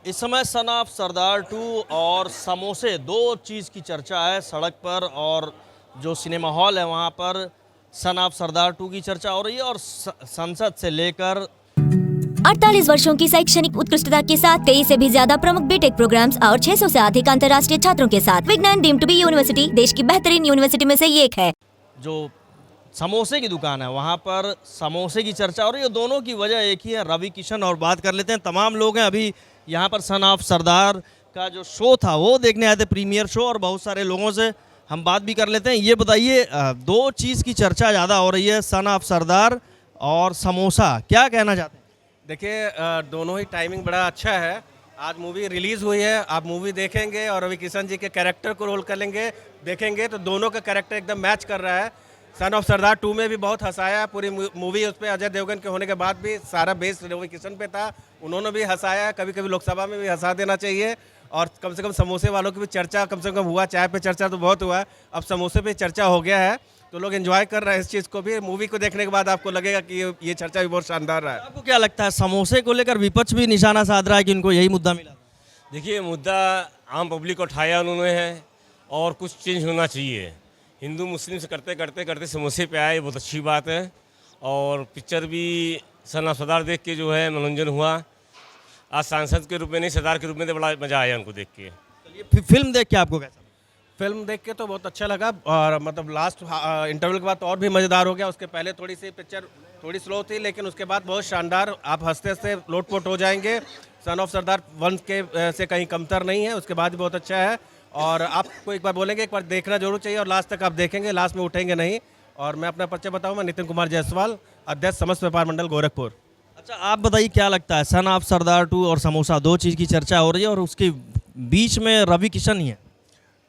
इस समय son of सरदार 2 और समोसे दो चीज़ की चर्चा है सड़क पर, और जो सिनेमा हॉल है वहाँ पर सन ऑफ सरदार 2 की चर्चा हो रही है। और संसद से लेकर 48 वर्षों की शैक्षणिक उत्कृष्टता के साथ 23 से भी ज्यादा प्रमुख बीटेक प्रोग्राम्स और 600 से अधिक अंतर्राष्ट्रीय छात्रों के साथ विज्ञान डीम्ड टू बी यूनिवर्सिटी देश की बेहतरीन यूनिवर्सिटी में से एक है। जो समोसे की दुकान है वहाँ पर समोसे की चर्चा हो रही है। दोनों की वजह एक ही है, रवि किशन। और बात कर लेते हैं, तमाम लोग हैं अभी यहाँ पर सन ऑफ सरदार का जो शो था वो देखने आए थे, प्रीमियर शो, और बहुत सारे लोगों से हम बात भी कर लेते हैं। ये बताइए, दो चीज़ की चर्चा ज़्यादा हो रही है, सन ऑफ सरदार और समोसा, क्या कहना चाहते हैं? देखिए, दोनों ही टाइमिंग बड़ा अच्छा है। आज मूवी रिलीज़ हुई है, आप मूवी देखेंगे और रवि किशन जी के कैरेक्टर को रोल करेंगे देखेंगे तो दोनों का कैरेक्टर एकदम मैच कर रहा है। सन ऑफ सरदार 2 में भी बहुत हंसाया, पूरी मूवी उस पर अजय देवगन के होने के बाद भी सारा बेस रवि किशन पे था, उन्होंने भी हंसाया। कभी कभी लोकसभा में भी हंसा देना चाहिए। और कम से कम समोसे वालों की भी चर्चा कम से कम हुआ, चाय पे चर्चा तो बहुत हुआ, अब समोसे पे चर्चा हो गया है, तो लोग एंजॉय कर रहे हैं इस चीज़ को भी। मूवी को देखने के बाद आपको लगेगा कि ये चर्चा भी बहुत शानदार रहा है। आपको क्या लगता है, समोसे को लेकर विपक्ष भी निशाना साध रहा है कि इनको यही मुद्दा मिला? देखिए, मुद्दा आम पब्लिक को उठाया उन्होंने है और कुछ चेंज होना चाहिए। हिंदू मुस्लिम से करते समोसे पे आए, ये बहुत अच्छी बात है। और पिक्चर भी सन ऑफ सरदार देख के जो है मनोरंजन हुआ। आज सांसद के रूप में नहीं, सरदार के रूप में तो बड़ा मज़ा आया उनको देख के। चलिए, फिल्म देख के आपको कैसा? फिल्म देख के तो बहुत अच्छा लगा, और मतलब लास्ट इंटरवल के बाद तो और भी मज़ेदार हो गया। उसके पहले थोड़ी सी पिक्चर थोड़ी स्लो थी, लेकिन उसके बाद बहुत शानदार, आप हंसते हंसते लोटपोट हो जाएंगे। सन ऑफ सरदार 1 के से कहीं कमतर नहीं है, उसके बाद भी बहुत अच्छा है। और आपको एक बार बोलेंगे, एक बार देखना जरूर चाहिए, और लास्ट तक आप देखेंगे, लास्ट में उठेंगे नहीं। और मैं अपना परिचय बताऊँ, मैं नितिन कुमार जायसवाल, अध्यक्ष समस्त व्यापार मंडल गोरखपुर। अच्छा, आप बताइए क्या लगता है, सन ऑफ सरदार 2 और समोसा दो चीज़ की चर्चा हो रही है, और उसके बीच में रवि किशन ही है।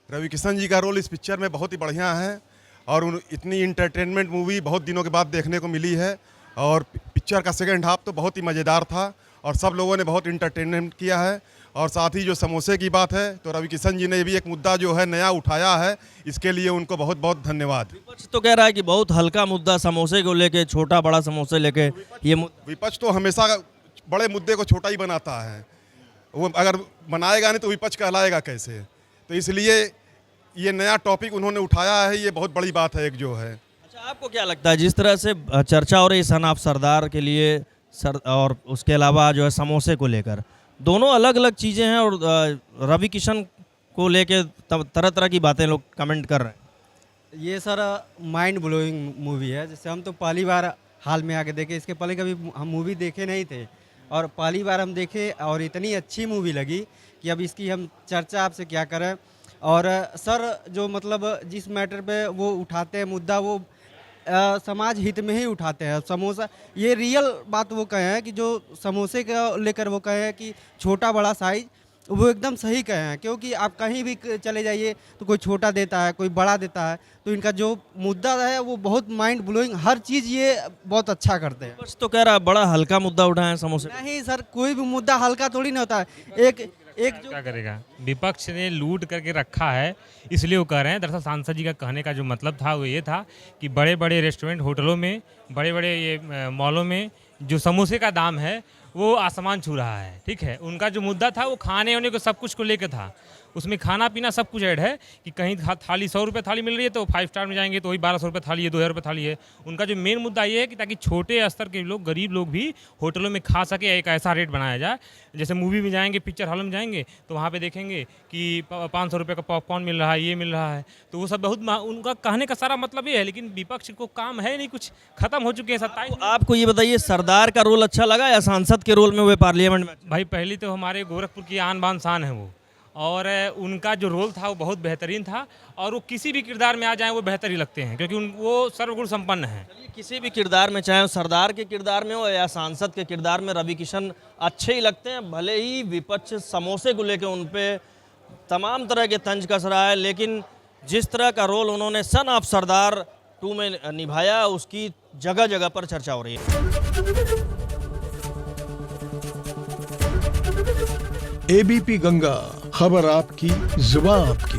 रवि किशन जी का रोल इस पिक्चर में बहुत ही बढ़िया है, और इतनी इंटरटेनमेंट मूवी बहुत दिनों के बाद देखने को मिली है। और पिक्चर का सेकंड हाफ तो बहुत ही मज़ेदार था, और सब लोगों ने बहुत इंटरटेनमेंट किया है। और साथ ही जो समोसे की बात है, तो रवि किशन जी ने भी एक मुद्दा जो है नया उठाया है, इसके लिए उनको बहुत बहुत धन्यवाद। विपक्ष तो कह रहा है कि बहुत हल्का मुद्दा समोसे को लेके, छोटा बड़ा समोसे लेके ये विपक्ष तो हमेशा बड़े मुद्दे को छोटा ही बनाता है, वो अगर बनाएगा नहीं तो विपक्ष कहलाएगा कैसे। तो इसलिए ये नया टॉपिक उन्होंने उठाया है, ये बहुत बड़ी बात है एक जो है। अच्छा, आपको क्या लगता है, जिस तरह से चर्चा हो रही है सन ऑफ सरदार के लिए और उसके अलावा जो है समोसे को लेकर, दोनों अलग अलग चीज़ें हैं, और रवि किशन को लेके तरह तरह की बातें लोग कमेंट कर रहे हैं। ये सर माइंड ब्लोइंग मूवी है। जैसे हम तो पहली बार हाल में आके देखे, इसके पहले कभी हम मूवी देखे नहीं थे, और पहली बार हम देखे और इतनी अच्छी मूवी लगी कि अब इसकी हम चर्चा आपसे क्या करें। और सर जो मतलब जिस मैटर पे वो उठाते हैं मुद्दा, वो समाज हित में ही उठाते हैं। समोसा, ये रियल बात वो कहे हैं कि जो समोसे का लेकर वो कहे हैं कि छोटा बड़ा साइज़, वो एकदम सही कहे हैं। क्योंकि आप कहीं भी चले जाइए तो कोई छोटा देता है, कोई बड़ा देता है, तो इनका जो मुद्दा है वो बहुत माइंड ब्लोइंग, हर चीज़ ये बहुत अच्छा करते हैं। बस तो कह रहा है बड़ा हल्का मुद्दा उठाए हैं समोसे। नहीं सर, कोई भी मुद्दा हल्का थोड़ी ना होता है। एक जो क्या करेगा, विपक्ष ने लूट करके रखा है, इसलिए वो कह रहे हैं। दरअसल सांसद जी का कहने का जो मतलब था वो ये था कि बड़े बड़े रेस्टोरेंट, होटलों में, बड़े बड़े ये मॉलों में जो समोसे का दाम है वो आसमान छू रहा है। ठीक है, उनका जो मुद्दा था वो खाने होने को सब कुछ को लेकर था। उसमें खाना पीना सब कुछ ऐड है कि कहीं थाली 100 रुपये थाली मिल रही है तो 5 स्टार में जाएंगे तो वही 1200 रुपये थाली है, 2000 रुपये थाली है। उनका जो मेन मुद्दा ये है कि ताकि छोटे स्तर के लोग, गरीब लोग भी होटलों में खा सके, एक ऐसा रेट बनाया जाए। जैसे मूवी में जाएंगे, पिक्चर हॉल में जाएंगे तो वहाँ पे देखेंगे कि 500 रुपये का पॉपकॉर्न मिल रहा है, ये मिल रहा है, तो वो सब बहुत उनका कहने का सारा मतलब ये है। लेकिन विपक्ष को काम है नहीं, कुछ खत्म हो चुके हैं 27। आपको ये बताइए, सरदार का रोल अच्छा लगा या सांसद के रोल में वे पार्लियामेंट में? भाई पहली तो हमारे गोरखपुर की आन बान शान है वो, और उनका जो रोल था वो बहुत बेहतरीन था, और वो किसी भी किरदार में आ जाएं वो बेहतर ही लगते हैं, क्योंकि वो सर्वगुण संपन्न हैं। किसी भी किरदार में, चाहे सरदार के किरदार में हो या सांसद के किरदार में, रवि किशन अच्छे ही लगते हैं। भले ही विपक्ष समोसे को लेकर उन पे तमाम तरह के तंज कस रहा है, लेकिन जिस तरह का रोल उन्होंने सन ऑफ सरदार 2 में निभाया, उसकी जगह जगह पर चर्चा हो रही है। एबीपी गंगा, खबर आपकी, जुबान आपकी।